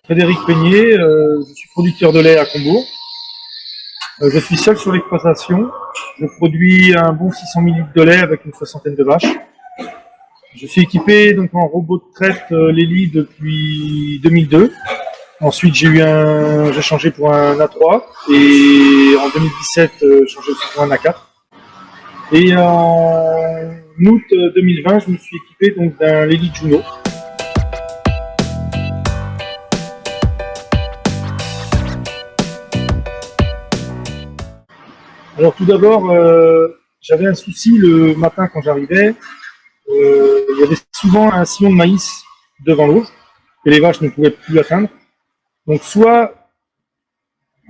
Frédéric Peigné, je suis producteur de lait à Combourg. Je suis seul sur l'exploitation. Je produis un bon 600 ml de lait avec une soixantaine de vaches. Je suis équipé donc en robot de traite Lely depuis 2002. Ensuite, j'ai changé pour un A3 et en 2017, j'ai changé aussi pour un A4. Et en août 2020, je me suis équipé donc d'un Lely Juno. Alors tout d'abord, j'avais un souci le matin quand j'arrivais. Il y avait souvent un sillon de maïs devant l'eau que les vaches ne pouvaient plus atteindre. Donc soit,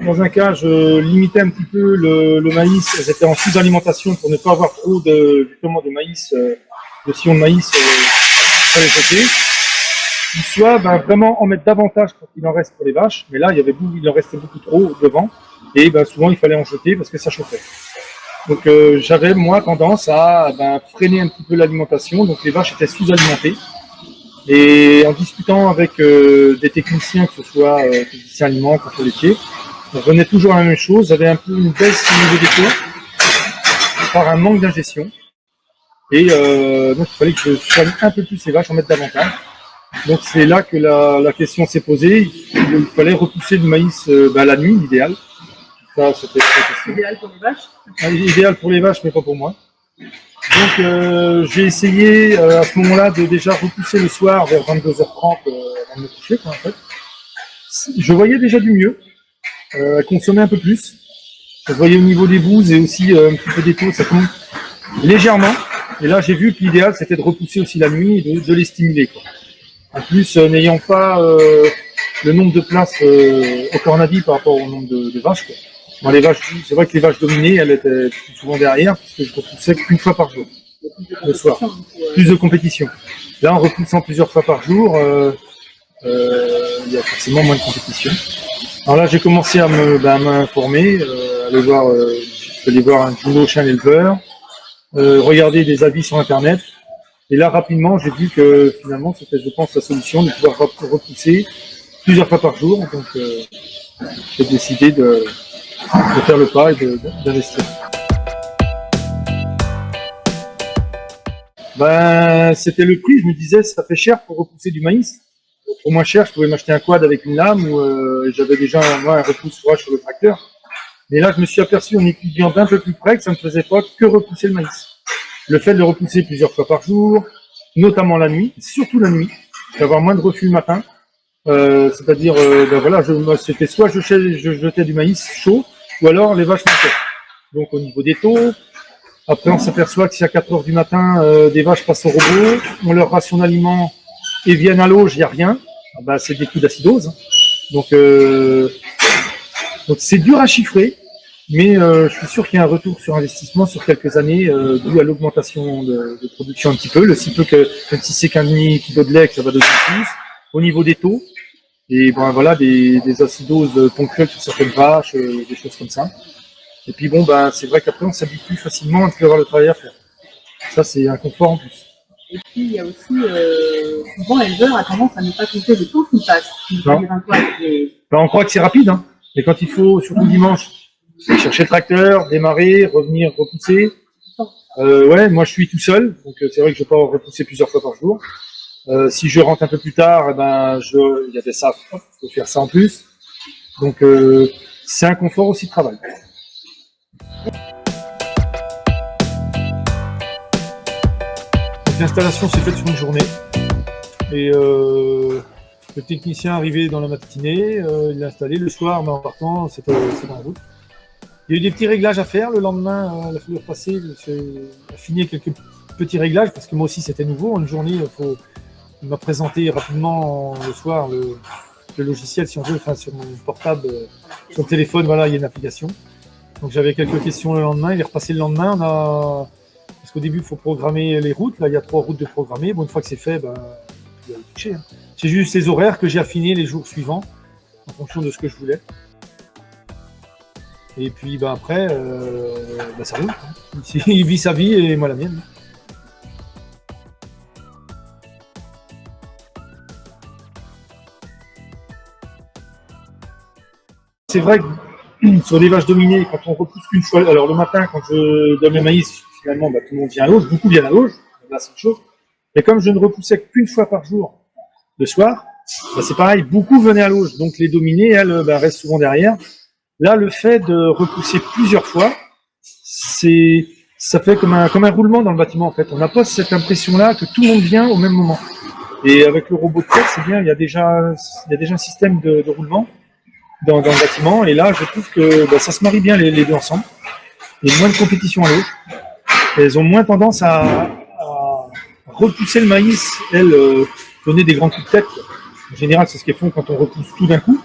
dans un cas, je limitais un petit peu le maïs, elles étaient en sous-alimentation pour ne pas avoir trop de maïs, de sillon de maïs sur les côtés. Soit vraiment en mettre davantage pour qu'il en reste pour les vaches, mais là il en restait beaucoup trop devant, et souvent il fallait en jeter parce que ça chauffait. Donc j'avais moi tendance à freiner un petit peu l'alimentation, donc les vaches étaient sous-alimentées. Et en discutant avec des techniciens, que ce soit techniciens aliments, contrôle laitier, on revenait toujours à la même chose, j'avais un peu une baisse au niveau des taux par un manque d'ingestion. Et donc il fallait que je soigne un peu plus les vaches, en mettre davantage. Donc c'est là que la question s'est posée, il fallait repousser le maïs la nuit, l'idéal. Ça, c'était idéal pour les vaches. Idéal pour les vaches, mais pas pour moi. Donc j'ai essayé à ce moment-là de déjà repousser le soir vers 22h30 avant de me coucher, en fait. Je voyais déjà du mieux, consommer un peu plus. Je voyais au niveau des bouses et aussi un petit peu des taux, ça tombe légèrement. Et là j'ai vu que l'idéal c'était de repousser aussi la nuit et de les stimuler, quoi. En plus, n'ayant pas le nombre de places au cornadi par rapport au nombre de vaches, quoi. Bon, les vaches, c'est vrai que les vaches dominées, elles étaient plus souvent derrière, parce que je repoussais qu'une fois par jour, le soir. Plus de compétition. Là, en repoussant plusieurs fois par jour, il y a forcément moins de compétition. Alors là, j'ai commencé à m'informer, aller voir un Juno chien éleveur, regarder des avis sur Internet. Et là, rapidement, j'ai vu que finalement, c'était, je pense, la solution de pouvoir repousser plusieurs fois par jour. Donc, j'ai décidé de faire le pas et d'investir. C'était le prix. Je me disais, ça fait cher pour repousser du maïs. Pour moins cher, je pouvais m'acheter un quad avec une lame ou j'avais déjà un repousse-fourrage sur le tracteur. Mais là, je me suis aperçu en étudiant d'un peu plus près que ça ne faisait pas que repousser le maïs. Le fait de le repousser plusieurs fois par jour, notamment la nuit, surtout la nuit, d'avoir moins de refus le matin. C'est-à-dire, c'était soit je jetais du maïs chaud, ou alors les vaches manquaient. Donc au niveau des taux, après on s'aperçoit que si à 4h du matin, des vaches passent au robot, on leur ration d'aliment et viennent à l'auge, il n'y a rien, c'est des coups d'acidose. Donc c'est dur à chiffrer, mais je suis sûr qu'il y a un retour sur investissement sur quelques années, dû à l'augmentation de production un petit peu, le si peu que, même si c'est qu'un demi-kilo de lait, que ça va de plus, au niveau des taux, et des acidoses ponctuelles sur certaines vaches, des choses comme ça. Et puis c'est vrai qu'après on s'habitue facilement à ne plus avoir le travail à faire. Ça c'est un confort en plus. Et puis il y a aussi, souvent l'éleveur a tendance à ne pas compter le temps qu'il passe. On croit que c'est rapide, hein. Mais quand il faut, surtout dimanche, chercher le tracteur, démarrer, revenir, repousser. Moi je suis tout seul, donc c'est vrai que je peux repousser plusieurs fois par jour. Si je rentre un peu plus tard, il y avait ça, je peux faire ça en plus. Donc c'est un confort aussi de travail. L'installation s'est faite sur une journée et le technicien arrivé dans la matinée, il l'a installé le soir, mais en partant, c'était en route. Il y a eu des petits réglages à faire le lendemain, il a fallu repasser, affiner quelques petits réglages parce que moi aussi c'était nouveau. Une journée, il m'a présenté rapidement le soir le logiciel, si on veut, sur mon portable, sur le téléphone, voilà, il y a une application. Donc j'avais quelques questions le lendemain, il est repassé le lendemain, parce qu'au début il faut programmer les routes, là il y a 3 routes de programmer, une fois que c'est fait, il y a le toucher. Hein. C'est juste les horaires que j'ai affinés les jours suivants, en fonction de ce que je voulais. Et puis après, ça roule. Hein. Il vit sa vie et moi la mienne. c'est vrai que sur les vaches dominées, quand on repousse qu'une fois, alors le matin, quand je donne le maïs, finalement, bah, tout le monde vient à l'auge, beaucoup viennent à l'auge, là c'est une chose. Mais comme je ne repoussais qu'une fois par jour, le soir, bah, c'est pareil, beaucoup venaient à l'auge. Donc les dominées, elles, bah, restent souvent derrière. Là, le fait de repousser plusieurs fois, ça fait comme un roulement dans le bâtiment en fait. On n'a pas cette impression-là que tout le monde vient au même moment. Et avec le robot de tête, c'est bien, il y a déjà un système de roulement dans le bâtiment. Et là, je trouve que bah, ça se marie bien les deux ensemble. Il y a moins de compétition à l'auge. Elles ont moins tendance à repousser le maïs, elles, donner des grands coups de tête. En général, c'est ce qu'elles font quand on repousse tout d'un coup.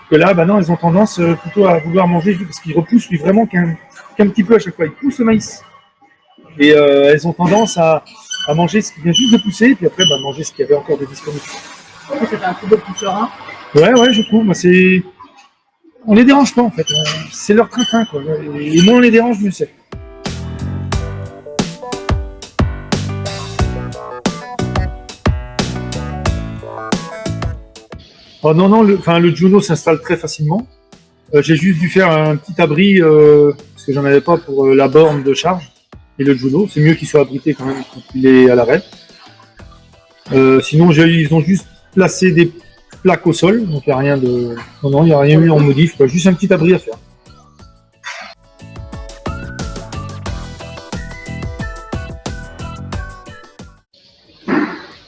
Que là, bah non, elles ont tendance plutôt à vouloir manger, parce qu'ils repoussent lui vraiment qu'un petit peu à chaque fois. Ils poussent le maïs. Et elles ont tendance à manger ce qui vient juste de pousser, et puis après, bah, manger ce qu'il y avait encore de disponible. Ça fait un peu plus serein. Ouais, je trouve. Moi, on les dérange pas, en fait. C'est leur train-train, quoi. Et moins on les dérange, mieux c'est. Oh non, le Juno s'installe très facilement. J'ai juste dû faire un petit abri, parce que j'en avais pas pour la borne de charge. Et le Juno, c'est mieux qu'il soit abrité quand même quand il est à l'arrêt. Sinon, ils ont juste placé des plaques au sol, donc il n'y a rien de... Non, il n'y a rien eu en modif, quoi. Juste un petit abri à faire.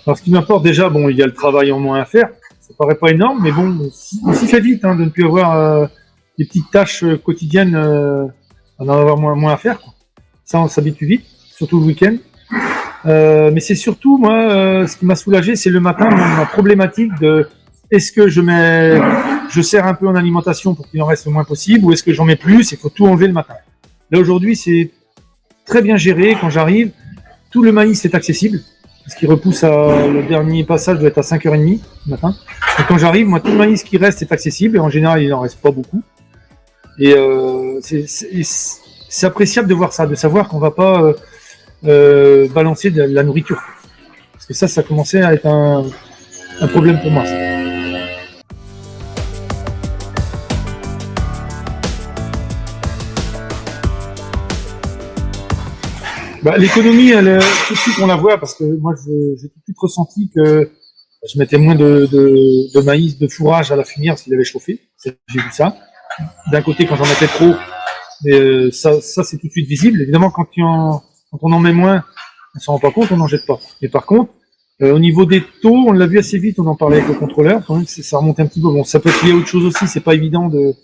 Alors ce qui m'importe déjà, bon, il y a le travail en moins à faire. Ça paraît pas énorme, mais bon, on s'y fait vite de ne plus avoir des petites tâches quotidiennes, d'en avoir moins à faire, quoi. Ça, on s'habitue vite, surtout le week-end. Mais c'est surtout, moi, ce qui m'a soulagé, c'est le matin, ma problématique de est-ce que je sers un peu en alimentation pour qu'il en reste le moins possible, ou est-ce que j'en mets plus, il faut tout enlever le matin. Là, aujourd'hui, c'est très bien géré. Quand j'arrive, tout le maïs est accessible. Parce qu'il repousse le dernier passage doit être à 5h30 le matin. Et quand j'arrive, moi, tout le maïs qui reste est accessible, et en général, il n'en reste pas beaucoup. Et c'est appréciable de voir ça, de savoir qu'on ne va pas balancer de la nourriture. Parce que ça commençait à être un problème pour moi. Bah, l'économie, tout de suite on la voit, parce que moi j'ai tout de suite ressenti que je mettais moins de maïs, de fourrage à la fumière parce qu'il avait chauffé. J'ai vu ça. D'un côté, quand j'en mettais trop, ça c'est tout de suite visible. Évidemment, quand on en met moins, on s'en rend pas compte, on n'en jette pas. Mais par contre, au niveau des taux, on l'a vu assez vite, on en parlait avec le contrôleur, quand même, ça remonte un petit peu. Bon, ça peut être lié à autre chose aussi, c'est pas évident de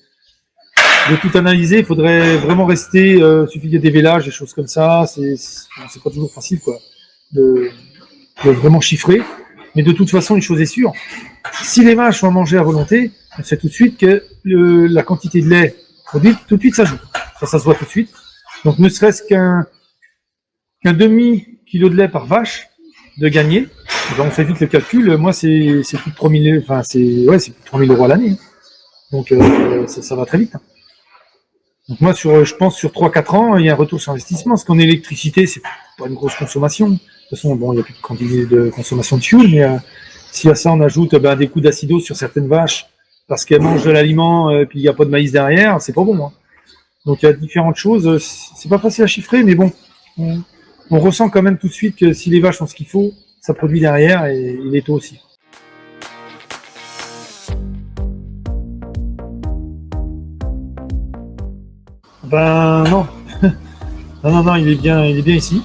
tout analyser. Il faudrait vraiment rester, suffit qu'il y ait des vélages, des choses comme ça, c'est pas toujours facile, quoi, de vraiment chiffrer. Mais de toute façon, une chose est sûre, si les vaches sont à manger à volonté, on sait tout de suite que la quantité de lait produite, tout de suite, ça joue. Ça se voit tout de suite. Donc, ne serait-ce qu'un demi-kilo de lait par vache de gagner, ben on fait vite le calcul. Moi, c'est plus de 3000, enfin, c'est plus de 3000 € à l'année. Donc, ça va très vite. Donc, moi, je pense sur 3-4 ans, il y a un retour sur investissement. Parce qu'en électricité, c'est pas une grosse consommation. De toute façon, bon, il n'y a plus de quantité de consommation de fuel, mais si à ça on ajoute des coups d'acidose sur certaines vaches parce qu'elles mangent de l'aliment et puis il n'y a pas de maïs derrière, c'est pas bon. Hein. Donc il y a différentes choses. C'est pas facile à chiffrer, mais bon, on ressent quand même tout de suite que si les vaches ont ce qu'il faut, ça produit derrière et les taux aussi. Ben non, non, il est bien ici.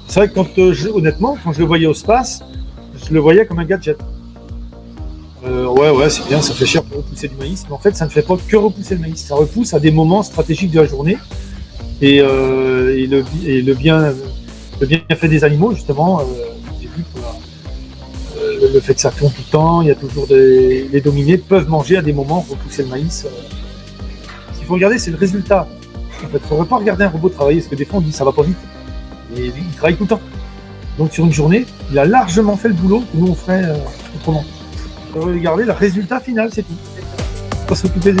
C'est vrai que honnêtement, quand je le voyais au space, je le voyais comme un gadget. Ouais, c'est bien, ça fait cher pour repousser du maïs, mais en fait, ça ne fait pas que repousser le maïs. Ça repousse à des moments stratégiques de la journée. Et le bienfait des animaux, justement, j'ai vu le fait que ça tourne tout le temps, il y a toujours les dominés peuvent manger à des moments, repousser le maïs. Ce qu'il faut regarder, c'est le résultat. En fait, il ne faudrait pas regarder un robot travailler, parce que des fois, on dit ça va pas vite. Et il travaille tout le temps. Donc sur une journée, il a largement fait le boulot que nous on ferait autrement. Il faudrait regarder le résultat final, c'est tout. Pas s'occuper des